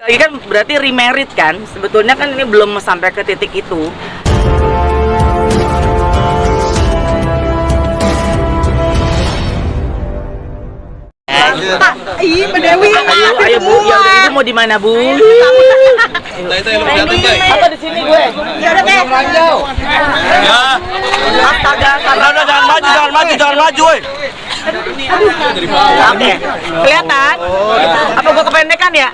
Lagi kan berarti remarried kan, sebetulnya kan ini belum sampai ke titik itu. Pak, ih, Mbak Dewi. Ayo Bu, ya udah Ibu mau di mana Bu? Apa di sini gue? Ya udah deh. Ya. Astaga, Jangan maju, woi. Oke, kelihatan? Apa gue kependekan ya?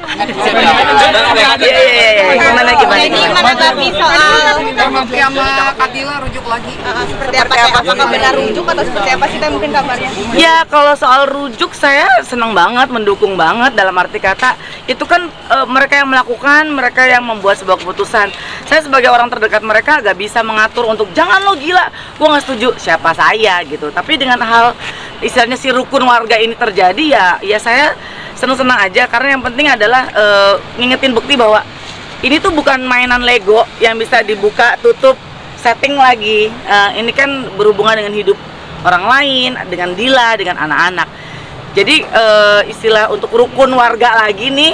Iya. Gimana? Gimana tadi soal sama Kadila rujuk lagi? seperti apa? Apakah benar rujuk atau seperti apa sih mungkin kabarnya? Ya kalau soal rujuk saya senang banget, mendukung banget dalam arti kata itu kan mereka yang melakukan, mereka yang membuat sebuah keputusan. Saya sebagai orang terdekat mereka gak bisa mengatur untuk jangan lo gila, gue nggak setuju, siapa saya gitu. Tapi dengan hal istilahnya si rukun warga ini terjadi ya saya senang-senang aja karena yang penting adalah ngingetin bukti bahwa ini tuh bukan mainan Lego yang bisa dibuka tutup setting lagi. Ini kan berhubungan dengan hidup orang lain, dengan Dila, dengan anak-anak. Jadi istilah untuk rukun warga lagi nih,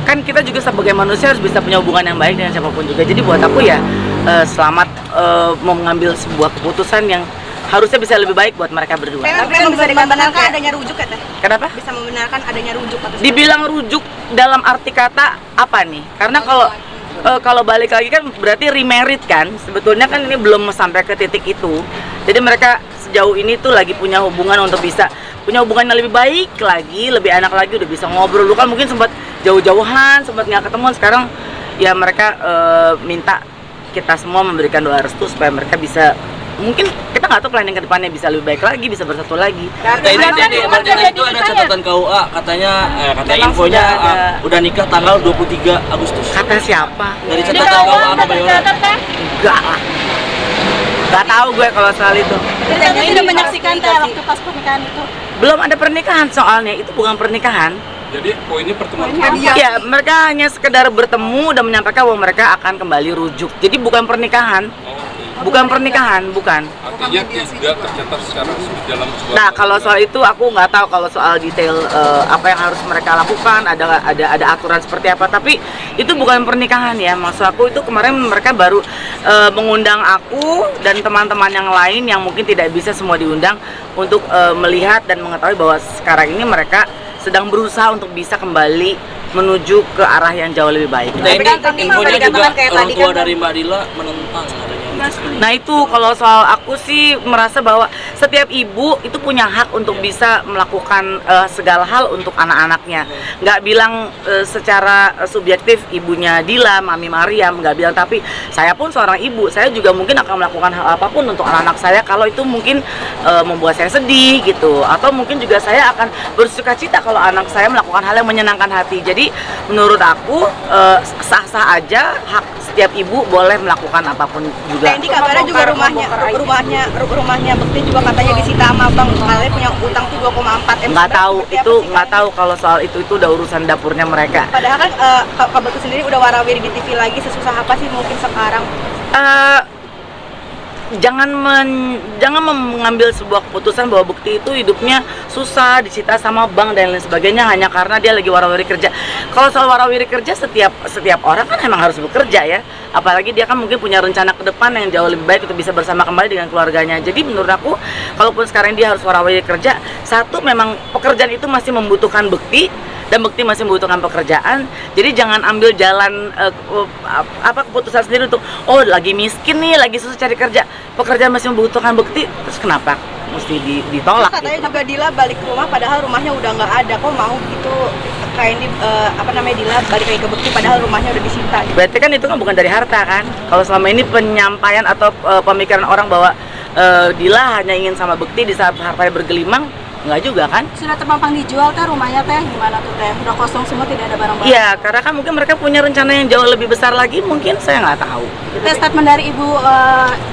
kan kita juga sebagai manusia harus bisa punya hubungan yang baik dengan siapapun juga. Jadi buat aku ya selamat mau mengambil sebuah keputusan yang harusnya bisa lebih baik buat mereka berdua. Tapi kan bisa membenarkan adanya rujuk ya Teh? Kenapa? Bisa membenarkan adanya rujuk atau Dibilang rujuk dalam arti kata apa nih? Karena kalau balik lagi kan berarti remarried kan, sebetulnya kan ini belum sampai ke titik itu. Jadi mereka sejauh ini tuh lagi punya hubungan untuk bisa punya hubungan yang lebih baik lagi, lebih enak lagi, udah bisa ngobrol. Dulu kan mungkin sempat jauh-jauhan, sempat nggak ketemu. Sekarang ya mereka minta kita semua memberikan doa restu supaya mereka bisa, mungkin kita nggak tahu planning ke depannya bisa lebih baik lagi, bisa bersatu lagi. Ini itu ada catatan KUA katanya infonya udah nikah tanggal 23 Agustus. Kata siapa? Dari catatan KUA apa Bayona? Enggak lah. Nggak tahu gue kalau soal itu. Jadi sudah menyaksikan Teh waktu pas pernikahan itu? Belum ada pernikahan soalnya, itu bukan pernikahan. Jadi poinnya pertemuan Ya, mereka hanya sekedar bertemu dan menyampaikan bahwa mereka akan kembali rujuk. Jadi bukan pernikahan. Bukan pernikahan, bukan. artinya tidak tercatat secara dalam sebuah. Nah, kalau soal itu aku nggak tahu kalau soal detail apa yang harus mereka lakukan, ada aturan seperti apa. Tapi itu bukan pernikahan ya. Maksud aku itu kemarin mereka baru mengundang aku dan teman-teman yang lain yang mungkin tidak bisa semua diundang untuk melihat dan mengetahui bahwa sekarang ini mereka sedang berusaha untuk bisa kembali menuju ke arah yang jauh lebih baik. Nah, ini infonya juga kayak orang tadi tua kan, dari Mbak Dila menentang adanya. Nah itu kalau soal aku sih merasa bahwa setiap ibu itu punya hak untuk bisa melakukan segala hal untuk anak-anaknya. Nggak bilang secara subjektif ibunya Dila, Mami Mariam, nggak bilang. Tapi saya pun seorang ibu, saya juga mungkin akan melakukan hal apapun untuk anak-anak saya kalau itu mungkin membuat saya sedih gitu. Atau mungkin juga saya akan bersukacita kalau anak saya melakukan hal yang menyenangkan hati. Jadi menurut aku sah-sah aja, hak setiap ibu boleh melakukan apapun juga. Ini kabarnya juga rumahnya Bekti juga katanya disita sama Bang. Katanya punya utang tuh 2,4 M. Nggak tahu itu, nggak tahu kalau soal itu udah urusan dapurnya mereka. Padahal kan Kak Bekti sendiri udah warawiri di TV lagi, sesusah apa sih mungkin sekarang? Jangan mengambil sebuah keputusan bahwa Bekti itu hidupnya susah, disita sama bank dan lain sebagainya hanya karena dia lagi warawiri kerja. Kalau soal warawiri kerja, setiap orang kan emang harus bekerja ya. Apalagi dia kan mungkin punya rencana ke depan yang jauh lebih baik untuk bisa bersama kembali dengan keluarganya. Jadi menurut aku, kalaupun sekarang dia harus warawiri kerja, satu memang pekerjaan itu masih membutuhkan Bekti. Dan Bekti masih membutuhkan pekerjaan, jadi jangan ambil jalan keputusan sendiri untuk lagi miskin nih, lagi susah cari kerja, pekerjaan masih membutuhkan Bekti, terus kenapa mesti ditolak? Katanya gitu. juga Dila balik ke rumah, padahal rumahnya udah nggak ada, kok mau gitu kayak ini Dila balik lagi ke Bekti, padahal rumahnya udah disita. Gitu. Berarti kan itu kan bukan dari harta kan? Kalau selama ini penyampaian atau pemikiran orang bahwa Dila hanya ingin sama Bekti di saat hartanya bergelimang. Enggak juga kan? Sudah terpampang dijual Teh rumahnya Teh, gimana tuh Teh? Udah kosong semua, tidak ada barang-barang? Iya, karena kan mungkin mereka punya rencana yang jauh lebih besar lagi, mungkin saya nggak tahu. Teh, statement dari Ibu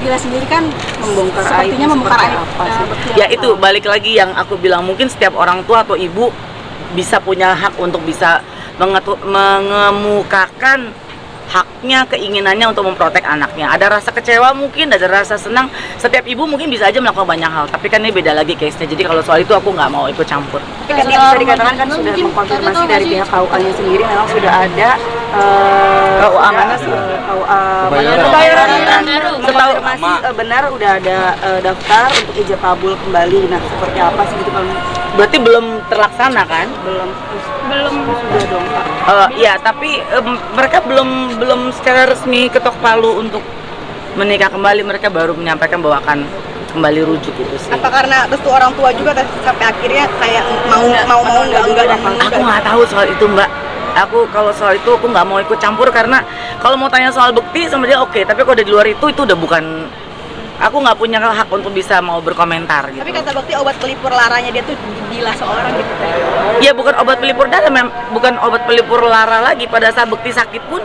Dila sendiri kan sepertinya membongkar aib. Ya itu balik lagi yang aku bilang, mungkin setiap orang tua atau ibu bisa punya hak untuk bisa mengemukakan haknya, keinginannya untuk memprotek anaknya. Ada rasa kecewa mungkin, ada rasa senang. Setiap ibu mungkin bisa aja melakukan banyak hal, tapi kan ini beda lagi case-nya. Jadi kalau soal itu aku nggak mau ikut campur. Kan bisa dikatakan kan sudah mengkonfirmasi dari pihak KUA-nya sendiri memang sudah ada KUA mana sih? KUA Kebayoran. konfirmasi benar udah ada daftar untuk ijab kabul kembali. Nah, seperti apa sih gitu kalau Berarti belum terlaksana kan? belum sudah dong Pak. Iya, tapi mereka belum secara resmi ketok palu untuk menikah kembali. Mereka baru menyampaikan bahwa akan kembali rujuk itu sih. Apa karena restu orang tua juga sampai akhirnya kayak mau enggak dan Aku nggak tahu soal itu, Mbak. Aku kalau soal itu aku nggak mau ikut campur karena kalau mau tanya soal bukti sama dia oke, tapi kalau udah di luar itu udah bukan. Aku nggak punya hak untuk bisa mau berkomentar gitu. Tapi kata Bakti obat pelipur laranya dia tuh gila seorang gitu. Ya bukan obat pelipur darah, bukan obat pelipur lara lagi. Pada saat Bekti sakit pun,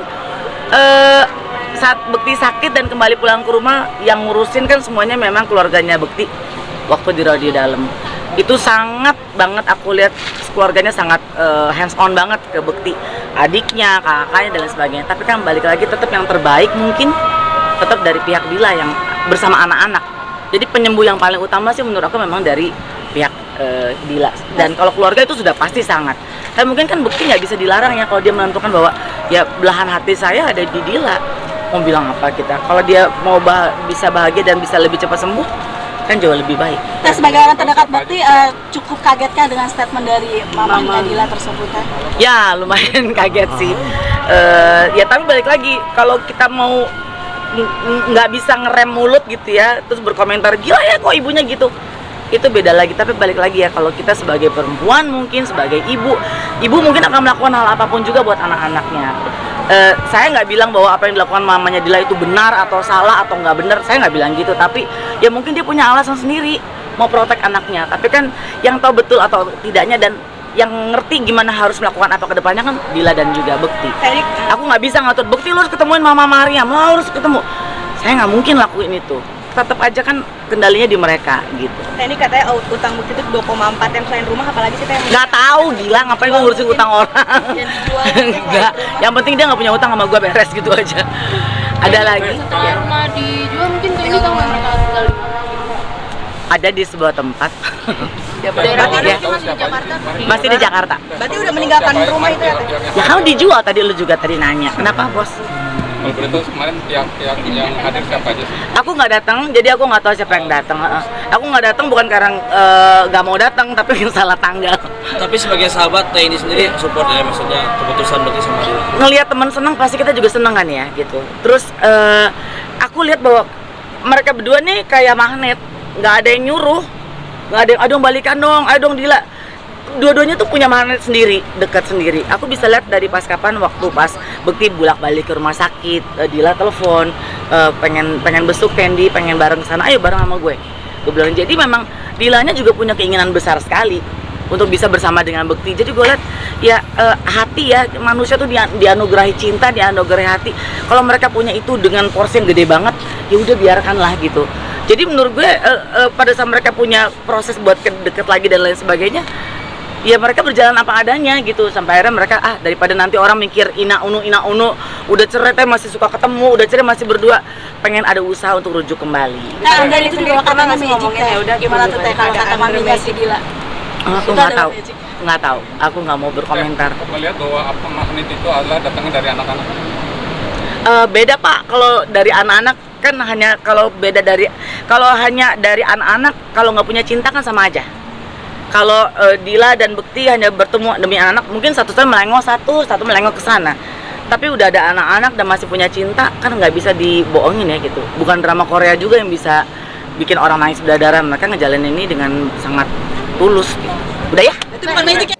saat Bekti sakit dan kembali pulang ke rumah, yang ngurusin kan semuanya memang keluarganya Bekti waktu di radio dalam. Itu sangat banget aku lihat keluarganya sangat hands on banget ke Bekti, adiknya, kakaknya dan lain sebagainya. Tapi kan balik lagi tetap yang terbaik mungkin tetap dari pihak Dila yang bersama anak-anak. Jadi penyembuh yang paling utama sih menurut aku memang dari pihak Dila. Dan kalau keluarga itu sudah pasti sangat. Tapi mungkin kan Bekti nggak bisa dilarang ya kalau dia menentukan bahwa ya belahan hati saya ada di Dila. Mau bilang apa kita? Kalau dia mau bisa bahagia dan bisa lebih cepat sembuh, kan jauh lebih baik. Kita sebagai orang terdekat Bekti cukup kagetkah dengan statement dari mamanya Dila tersebut? Ya lumayan kaget sih. Ya tapi balik lagi kalau kita mau nggak bisa ngerem mulut gitu ya, terus berkomentar gila ya kok ibunya gitu, itu beda lagi. Tapi balik lagi ya, kalau kita sebagai perempuan mungkin sebagai ibu mungkin akan melakukan hal apapun juga buat anak-anaknya. Saya nggak bilang bahwa apa yang dilakukan mamanya Dila itu benar atau salah atau nggak benar, saya nggak bilang gitu. Tapi ya mungkin dia punya alasan sendiri mau protek anaknya. Tapi kan yang tahu betul atau tidaknya dan yang ngerti gimana harus melakukan apa ke depannya kan Dila dan juga Bekti. Aku nggak bisa ngatur Bekti lu harus ketemuin Mama Mariam, lu harus ketemu. Saya nggak mungkin lakuin itu. Tetap aja kan kendalinya di mereka gitu. Ini katanya utang Bekti itu 2,4 M selain rumah apalagi sih teh? Nggak tahu, gila ngapain gue ngurusin utang orang. Enggak, yang penting dia nggak punya utang sama gue, beres gitu aja. Ada lagi? Setelah rumah dijual mungkin Teni tahu nggak mereka tinggal di mana? Ada di sebuah tempat. Daerah mana Ya. sih, masih di Jakarta? Masih di Jakarta. Berarti udah meninggalkan rumah itu ya teh? Ya kalau dijual tadi lu juga tadi nanya. Kenapa bos? Kalau boleh tahu kemarin yang hadir siapa aja sih? Aku nggak datang, jadi aku nggak tahu siapa yang datang. Aku nggak datang bukan karena nggak mau datang, tapi salah tanggal. Tapi sebagai sahabat Teh ini sendiri support ya, maksudnya keputusan Bekti sama Dila. Ngelihat teman senang pasti kita juga senang kan ya gitu. Terus aku lihat bahwa mereka berdua nih kayak magnet, nggak ada yang nyuruh, nggak ada yang ayo dong balikan dong, ayo dong Dila. Dua-duanya tuh punya magnet sendiri, dekat sendiri. Aku bisa lihat dari pas kapan waktu pas Bekti bolak-balik ke rumah sakit, Dila telepon, pengen besuk Candy, pengen bareng ke sana, ayo bareng sama gue. Gue bilang jadi memang Dilanya juga punya keinginan besar sekali untuk bisa bersama dengan Bekti. Jadi gue lihat ya hati ya manusia tuh dianugerahi cinta, dianugerahi hati. Kalau mereka punya itu dengan porsi yang gede banget, ya udah biarkanlah gitu. Jadi menurut gue pada saat mereka punya proses buat deket lagi dan lain sebagainya, ya mereka berjalan apa adanya gitu. Sampai akhirnya mereka daripada nanti orang mikir ina unu udah cerai teh masih suka ketemu, udah cerai masih berdua, pengen ada usaha untuk rujuk kembali. Nah, dari itu juga karena nggak magic teh. Gimana tuh teh kalau kata maminya si Dila? Aku Itu nggak ada tahu, magic. nggak tahu. Aku nggak mau berkomentar. Melihat bahwa apa magnet itu adalah datangnya dari anak-anak. Beda Pak, kalau dari anak-anak kan hanya kalau hanya dari anak-anak kalau nggak punya cinta kan sama aja. Kalau Dila dan Bekti hanya bertemu demi anak, mungkin satu melengok satu melengok ke sana. Tapi udah ada anak-anak dan masih punya cinta, kan nggak bisa dibohongin ya gitu. Bukan drama Korea juga yang bisa bikin orang nangis berdarah. Mereka ngejalanin ini dengan sangat tulus. Gitu. Udah ya? Itu bukan magic ya?